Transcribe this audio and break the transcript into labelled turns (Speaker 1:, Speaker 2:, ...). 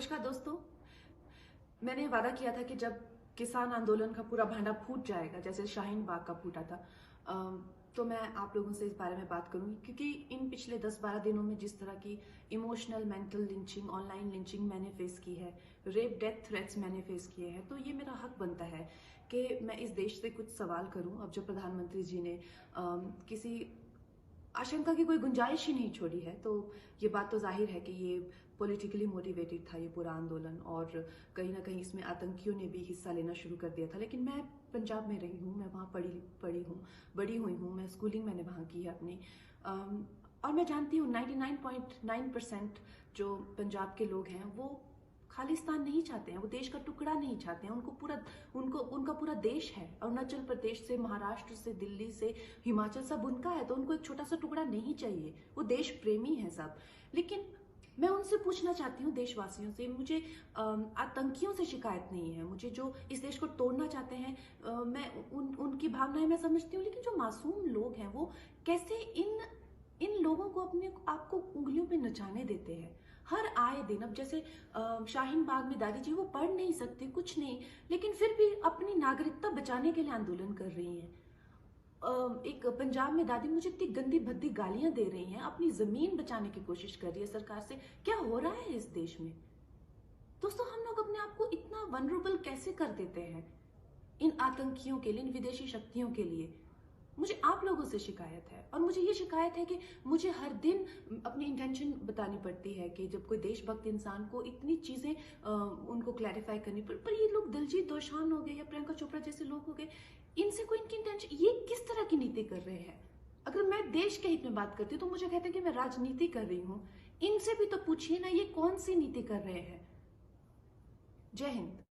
Speaker 1: नमस्कार दोस्तों। मैंने वादा किया था कि जब किसान आंदोलन का पूरा भांडा फूट जाएगा जैसे शाहीन बाग का फूटा था, तो मैं आप लोगों से इस बारे में बात करूंगी क्योंकि इन पिछले 10-12 दिनों में जिस तरह की emotional mental lynching, online lynching मैंने फेस की है, रेप डेथ थ्रेट्स मैंने फेस किए हैं, तो ये मेरा हक बनता है कि मैं इस देश से कुछ सवाल करूं। अब जो प्रधानमंत्री जी ने किसी आशंका की कोई गुंजाइश ही नहीं छोड़ी है, तो ये बात तो जाहिर है कि ये पॉलिटिकली मोटिवेटेड था ये पूरा आंदोलन, और कहीं ना कहीं इसमें आतंकियों ने भी हिस्सा लेना शुरू कर दिया था। लेकिन मैं पंजाब में रही हूँ, मैं वहाँ पढ़ी हूँ, बड़ी हुई हूँ, मैं स्कूलिंग मैंने वहाँ की है अपनी, और मैं जानती हूँ 99.9% जो पंजाब के लोग हैं वो खालिस्तान नहीं चाहते हैं, वो देश का टुकड़ा नहीं चाहते हैं। उनका पूरा देश है, अरुणाचल प्रदेश से, महाराष्ट्र से, दिल्ली से, हिमाचल, सब उनका है, तो उनको एक छोटा सा टुकड़ा नहीं चाहिए। वो देश प्रेमी है सब। लेकिन मैं उनसे पूछना चाहती हूँ, देशवासियों से, मुझे आतंकियों से शिकायत नहीं है, मुझे जो इस देश को तोड़ना चाहते हैं, मैं उनकी भावनाएं मैं समझती हूँ, लेकिन जो मासूम लोग हैं वो कैसे इन लोगों को अपने आपको उंगलियों पे नचाने देते हैं हर आए दिन। अब जैसे शाहीन बाग में दादी जी वो पढ़ नहीं सकती, कुछ नहीं, लेकिन फिर भी अपनी नागरिकता बचाने के लिए आंदोलन कर रही हैं। एक पंजाब में दादी मुझे इतनी गंदी भद्दी गालियां दे रही हैं, अपनी जमीन बचाने की कोशिश कर रही है सरकार से। क्या हो रहा है इस देश में दोस्तों? हम लोग अपने आप को इतना वनरेबल कैसे कर देते हैं इन आतंकियों के लिए, इन विदेशी शक्तियों के लिए? मुझे आप लोगों से शिकायत है, और मुझे ये शिकायत है कि मुझे हर दिन अपनी इंटेंशन बतानी पड़ती है कि जब कोई देशभक्त इंसान को इतनी चीजें उनको क्लैरिफाई करनी पड़, पर ये लोग दिलजीत दोसांझ हो गए या प्रियंका चोपड़ा जैसे लोग हो गए, इनसे कोई इनकी इंटेंशन, ये किस तरह की नीति कर रहे हैं? अगर मैं देश के हित में बात करती हूँ तो मुझे कहते हैं कि मैं राजनीति कर रही हूँ। इनसे भी तो पूछिए ना, ये कौन सी नीति कर रहे हैं? जय हिंद।